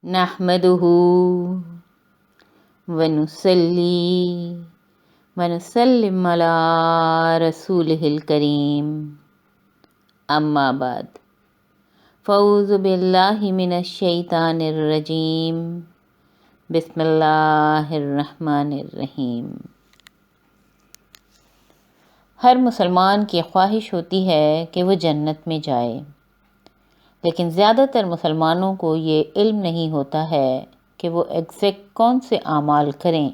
نحمده ونصلي ونسلم على رسوله الكريم اما بعد فاعوذ باللہ من الشیطان الرجیم بسم اللہ الرحمن الرحیم۔ ہر مسلمان کی خواہش ہوتی ہے کہ وہ جنت میں جائے، لیکن زیادہ تر مسلمانوں کو یہ علم نہیں ہوتا ہے کہ وہ ایگزیکٹ کون سے اعمال کریں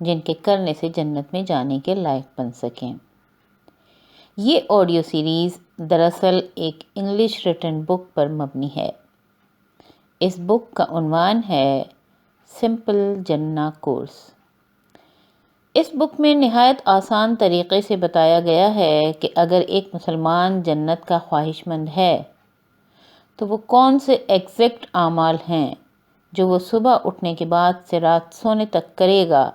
جن کے کرنے سے جنت میں جانے کے لائق بن سکیں۔ یہ آڈیو سیریز دراصل ایک انگلش ریٹن بک پر مبنی ہے۔ اس بک کا عنوان ہے سمپل جنہ کورس۔ اس بک میں نہایت آسان طریقے سے بتایا گیا ہے کہ اگر ایک مسلمان جنت کا خواہش مند ہے تو وہ کون سے ایگزیکٹ اعمال ہیں جو وہ صبح اٹھنے کے بعد سے رات سونے تک کرے گا،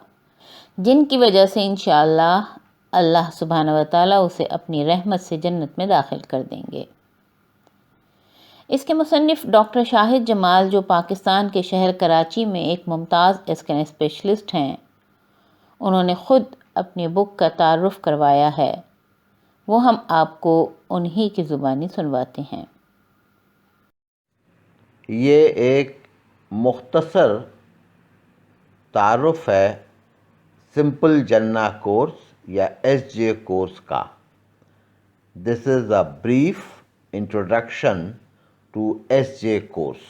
جن کی وجہ سے انشاءاللہ اللہ سبحانہ و تعالیٰ اسے اپنی رحمت سے جنت میں داخل کر دیں گے۔ اس کے مصنف ڈاکٹر شاہد جمال، جو پاکستان کے شہر کراچی میں ایک ممتاز اسکن اسپیشلسٹ ہیں، انہوں نے خود اپنی بک کا تعارف کروایا ہے۔ وہ ہم آپ کو انہی کی زبانی سنواتے ہیں۔ یہ ایک مختصر تعارف ہے سمپل جنہ کورس یا ایس جے کورس کا۔ This is a brief introduction to S J course.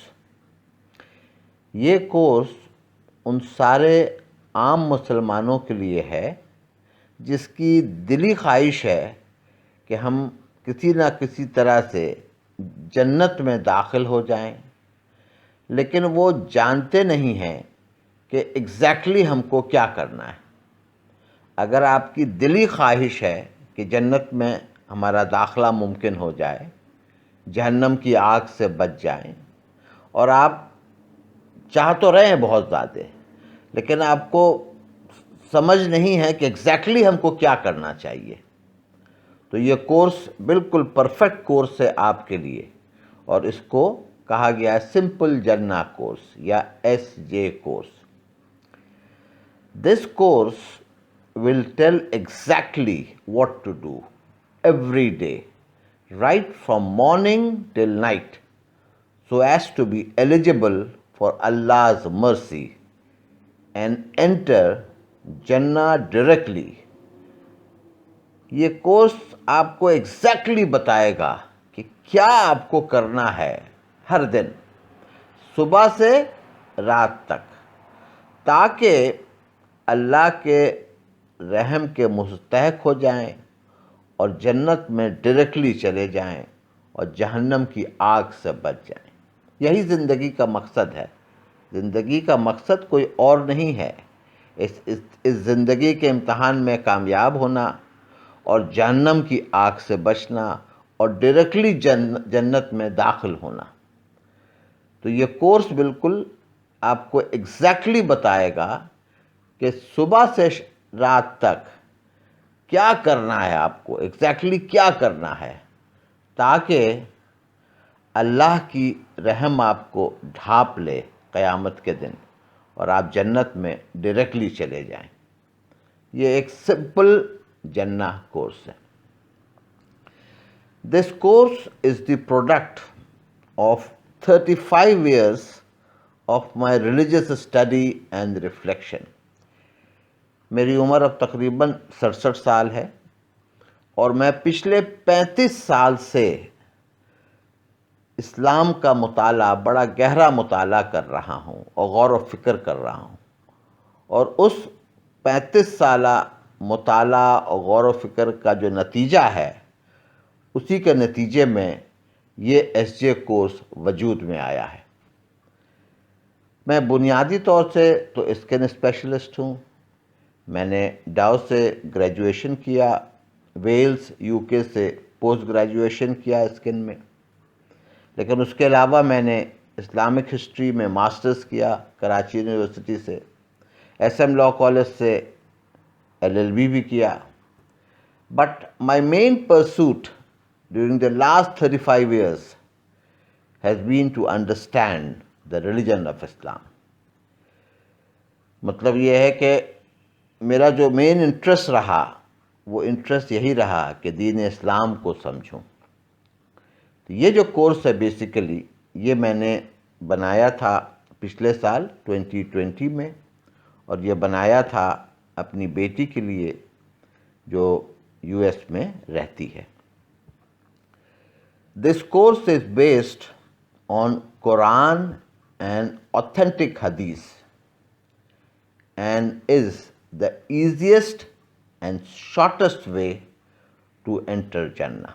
یہ کورس ان سارے عام مسلمانوں کے لیے ہے جس کی دلی خواہش ہے کہ ہم کسی نہ کسی طرح سے جنت میں داخل ہو جائیں، لیکن وہ جانتے نہیں ہیں کہ ایگزیکٹلی ہم کو کیا کرنا ہے۔ اگر آپ کی دلی خواہش ہے کہ جنت میں ہمارا داخلہ ممکن ہو جائے، جہنم کی آگ سے بچ جائیں، اور آپ چاہ تو رہے ہیں بہت زیادہ، لیکن آپ کو سمجھ نہیں ہے کہ ایگزیکٹلی ہم کو کیا کرنا چاہیے، تو یہ کورس بالکل پرفیکٹ کورس ہے آپ کے لیے، اور اس کو کہا گیا ہے سمپل جنہ کورس یا S J course. This course will tell exactly what to do every day right from morning till night so as to be eligible for Allah's mercy and enter Jannah directly۔ یہ course آپ کو exactly بتائے گا کہ کیا آپ کو کرنا ہے ہر دن صبح سے رات تک، تاکہ اللہ کے رحم کے مستحق ہو جائیں اور جنت میں ڈائریکٹلی چلے جائیں اور جہنم کی آگ سے بچ جائیں۔ یہی زندگی کا مقصد ہے۔ زندگی کا مقصد کوئی اور نہیں ہے، اس زندگی کے امتحان میں کامیاب ہونا اور جہنم کی آگ سے بچنا اور ڈائریکٹلی جنت میں داخل ہونا۔ تو یہ کورس بالکل آپ کو ایگزیکٹلی بتائے گا کہ صبح سے رات تک کیا کرنا ہے، آپ کو ایگزیکٹلی کیا کرنا ہے، تاکہ اللہ کی رحم آپ کو ڈھانپ لے قیامت کے دن اور آپ جنت میں ڈائریکٹلی چلے جائیں۔ یہ ایک سمپل جنہ کورس ہے۔ This course is the product of 35 years of my religious study and reflection۔ میری عمر اب تقریباً 67 سال ہے، اور میں پچھلے 35 سال سے اسلام کا مطالعہ، بڑا گہرا مطالعہ کر رہا ہوں اور غور و فکر کر رہا ہوں، اور اس 35 سالہ مطالعہ اور غور و فکر کا جو نتیجہ ہے، اسی کے نتیجے میں یہ ایس جے کورس وجود میں آیا ہے۔ میں بنیادی طور سے تو اسکن اسپیشلسٹ ہوں۔ میں نے ڈاؤ سے گریجویشن کیا، ویلز یو کے سے پوسٹ گریجویشن کیا اسکن میں، لیکن اس کے علاوہ میں نے اسلامک ہسٹری میں ماسٹرز کیا کراچی یونیورسٹی سے، ایس ایم لاء کالج سے LLB بھی کیا۔ But my main pursuit during the last 35 years has been to understand the religion of Islam. مطلب یہ ہے کہ میرا جو مین انٹرسٹ رہا وہ انٹرسٹ یہی رہا کہ دین اسلام کو سمجھوں. تو یہ جو کورس ہے بیسیکلی یہ میں نے بنایا تھا پچھلے سال 2020 میں، اور یہ بنایا تھا اپنی بیٹی کے لیے جو یو ایس میں رہتی ہے. This course is based on Quran and authentic hadith and is the easiest and shortest way to enter Jannah.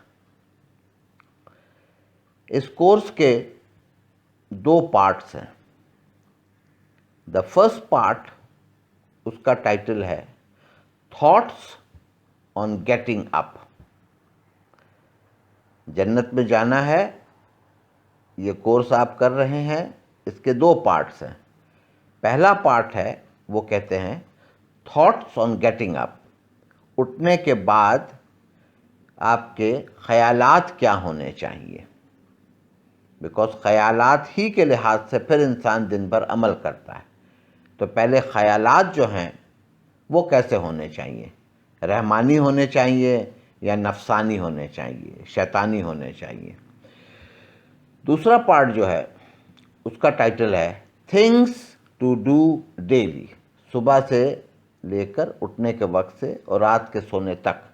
اس کورس کے 2 پارٹس ہیں. دا فرسٹ پارٹ اس کا ٹائٹل ہے تھاٹس آن گیٹنگ اپ. جنت میں جانا ہے، یہ کورس آپ کر رہے ہیں، اس کے 2 پارٹس ہیں. پہلا پارٹ ہے وہ کہتے ہیں تھاٹس آن گیٹنگ اپ. اٹھنے کے بعد آپ کے خیالات کیا ہونے چاہیے، بیکاز خیالات ہی کے لحاظ سے پھر انسان دن بھر عمل کرتا ہے. تو پہلے خیالات جو ہیں وہ کیسے ہونے چاہیے، رحمانی ہونے چاہیے یا نفسانی ہونے چاہیے، شیطانی ہونے چاہیے. دوسرا پارٹ جو ہے اس کا ٹائٹل ہے تھنگس ٹو ڈو ڈیلی. صبح سے لے کر اٹھنے کے وقت سے اور رات کے سونے تک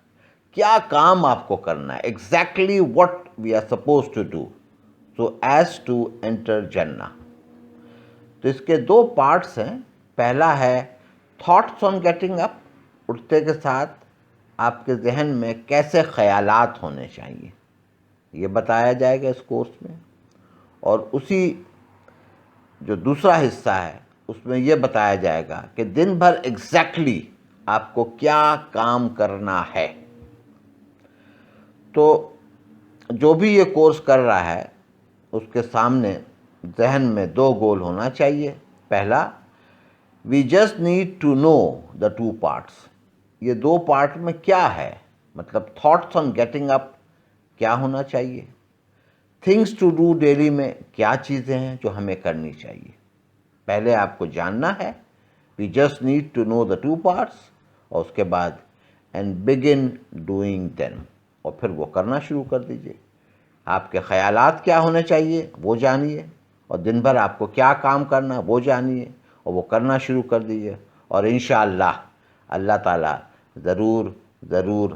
کیا کام آپ کو کرنا ہے، exactly what we are suppose to do so as to enter Jannah. تو اس کے 2 پارٹس ہیں. پہلا ہے تھاٹس آن گیٹنگ اپ، اٹھتے کے ساتھ آپ کے ذہن میں کیسے خیالات ہونے چاہیے، یہ بتایا جائے گا اس کورس میں. اور اسی جو دوسرا حصہ ہے اس میں یہ بتایا جائے گا کہ دن بھر ایگزیکٹلی آپ کو کیا کام کرنا ہے. تو جو بھی یہ کورس کر رہا ہے اس کے سامنے ذہن میں 2 گول ہونا چاہیے. پہلا، we just need to know the 2 parts. یہ 2 پارٹ میں کیا ہے، مطلب تھاٹس آن گیٹنگ اپ کیا ہونا چاہیے، تھنگس ٹو ڈو ڈیلی میں کیا چیزیں ہیں جو ہمیں کرنی چاہیے. پہلے آپ کو جاننا ہے، we just need to know the 2 parts, اور اس کے بعد اینڈ بگن ڈوئنگ دیم، اور پھر وہ کرنا شروع کر دیجئے. آپ کے خیالات کیا ہونے چاہیے وہ جانیے، اور دن بھر آپ کو کیا کام کرنا وہ جانیے اور وہ کرنا شروع کر دیجئے، اور انشاءاللہ اللہ تعالیٰ ضرور ضرور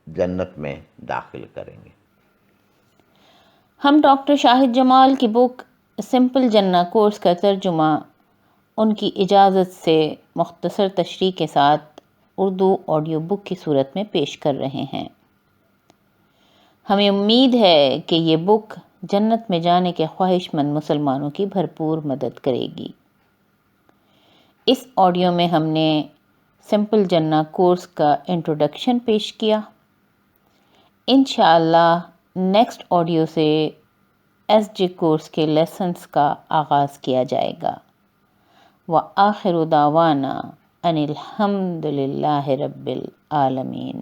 جنت میں داخل کریں گے. ہم ڈاکٹر شاہد جمال کی بک سمپل جنہ کورس کا ترجمہ ان کی اجازت سے مختصر تشریح کے ساتھ اردو آڈیو بک کی صورت میں پیش کر رہے ہیں. ہمیں امید ہے کہ یہ بک جنت میں جانے کے خواہش مند مسلمانوں کی بھرپور مدد کرے گی. اس آڈیو میں ہم نے سمپل جنہ کورس کا انٹروڈکشن پیش کیا. انشاءاللہ نیکسٹ آڈیو سے ایس جے کورس کے لیسنز کا آغاز کیا جائے گا. وآخر دعوانا ان الحمد للہ رب العالمین.